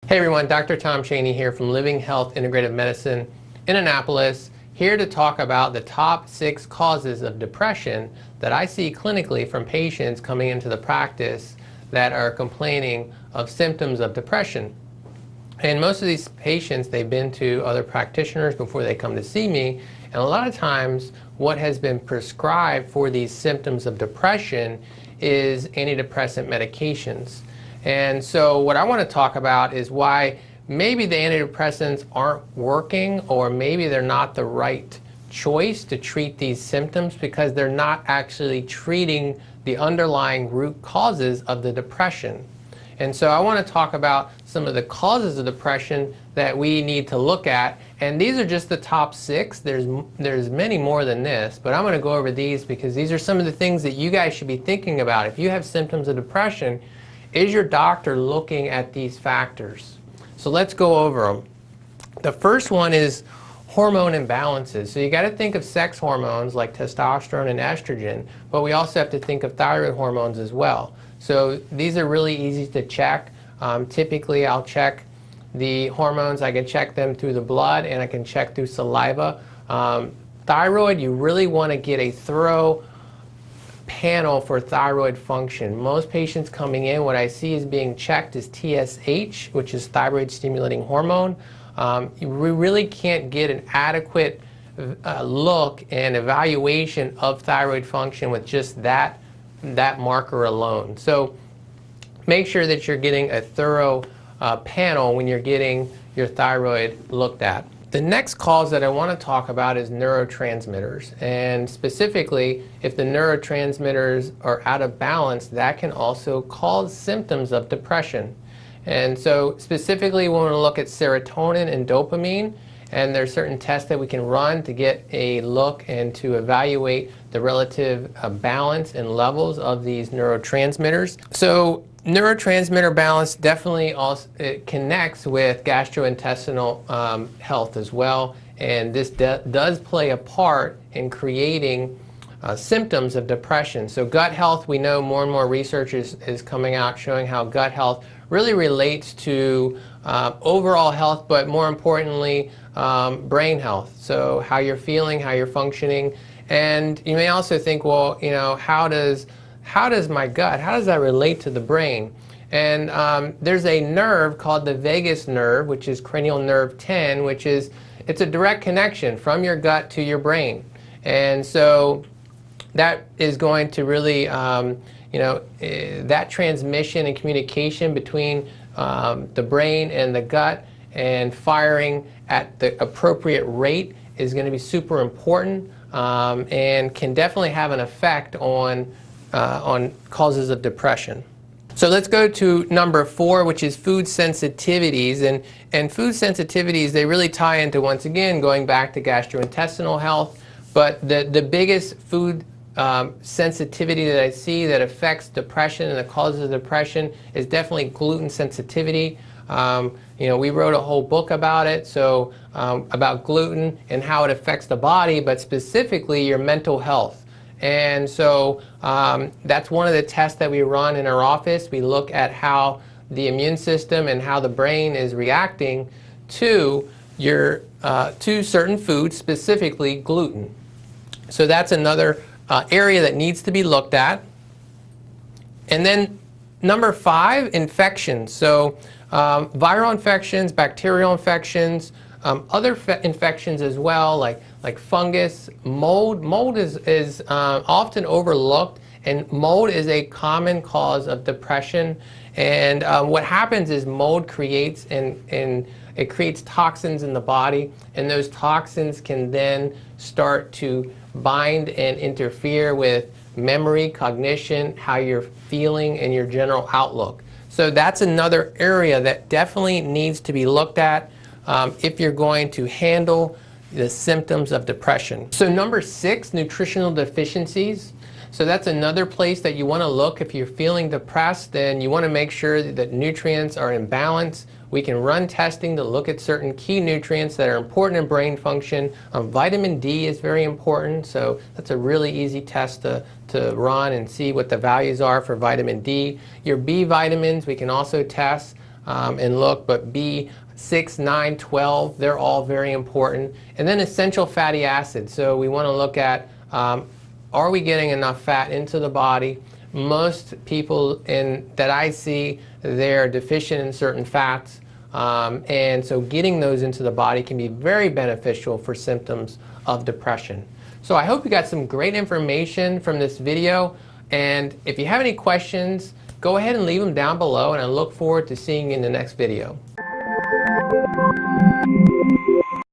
Hey everyone, Dr. Tom Chaney here from Living Health Integrative Medicine in Annapolis, here to talk about the top 6 causes of depression that I see clinically from patients coming into the practice that are complaining of symptoms of depression. And most of these patients, they've been to other practitioners before they come to see me, and a lot of times what has been prescribed for these symptoms of depression is antidepressant medications. And so what I want to talk about is why maybe the antidepressants aren't working, or maybe they're not the right choice to treat these symptoms because they're not actually treating the underlying root causes of the depression. And so I want to talk about some of the causes of depression that we need to look at. And these are just the top 6. There's many more than this, but I'm going to go over these because these are some of the things that you guys should be thinking about. If you have symptoms of depression, is your doctor looking at these factors? So let's go over them. The first one is hormone imbalances. So you got to think of sex hormones like testosterone and estrogen, but we also have to think of thyroid hormones as well. So these are really easy to check. Typically I'll check the hormones. I can check them through the blood and I can check through saliva. Thyroid, you really want to get a thorough panel for thyroid function. Most patients coming in, what I see is being checked is TSH, which is thyroid stimulating hormone. We really can't get an adequate look and evaluation of thyroid function with just that marker alone. So make sure that you're getting a thorough panel when you're getting your thyroid looked at. The next cause that I want to talk about is neurotransmitters, and specifically if the neurotransmitters are out of balance, that can also cause symptoms of depression. And so specifically we want to look at serotonin and dopamine, and there's certain tests that we can run to get a look and to evaluate the relative balance and levels of these neurotransmitters. So neurotransmitter balance definitely also connects with gastrointestinal health as well, and this does play a part in creating symptoms of depression. So gut health, we know more and more research is coming out showing how gut health really relates to overall health, but more importantly brain health. So how you're feeling, how you're functioning. And you may also think, well, you know, how does my gut, how does that relate to the brain? And there's a nerve called the vagus nerve, which is cranial nerve 10, it's a direct connection from your gut to your brain. And so that is going to really, that transmission and communication between the brain and the gut and firing at the appropriate rate is going to be super important and can definitely have an effect on causes of depression. So let's go to number 4, which is food sensitivities. And food sensitivities, they really tie into, once again, going back to gastrointestinal health. But the biggest food sensitivity that I see that affects depression and the causes of depression is definitely gluten sensitivity. We wrote a whole book about it, so about gluten and how it affects the body, but specifically your mental health. And so that's one of the tests that we run in our office. We look at how the immune system and how the brain is reacting to to certain foods, specifically gluten. So that's another area that needs to be looked at. And then number 5, infections. So viral infections, bacterial infections, other infections as well, like fungus, mold. Mold is often overlooked, and mold is a common cause of depression. And what happens is mold creates it creates toxins in the body, and those toxins can then start to bind and interfere with memory, cognition, how you're feeling, and your general outlook. So that's another area that definitely needs to be looked at if you're going to handle the symptoms of depression. So number 6, nutritional deficiencies. So that's another place that you want to look. If you're feeling depressed, then you want to make sure that nutrients are in balance. We can run testing to look at certain key nutrients that are important in brain function. Vitamin D is very important, so that's a really easy test to run and see what the values are for vitamin D. Your B vitamins we can also test. and look, but B6, 9, 12, they're all very important. And then essential fatty acids. So we want to look at, are we getting enough fat into the body? Most people that I see, they're deficient in certain fats. And so getting those into the body can be very beneficial for symptoms of depression. So I hope you got some great information from this video. And if you have any questions, go ahead and leave them down below, and I look forward to seeing you in the next video.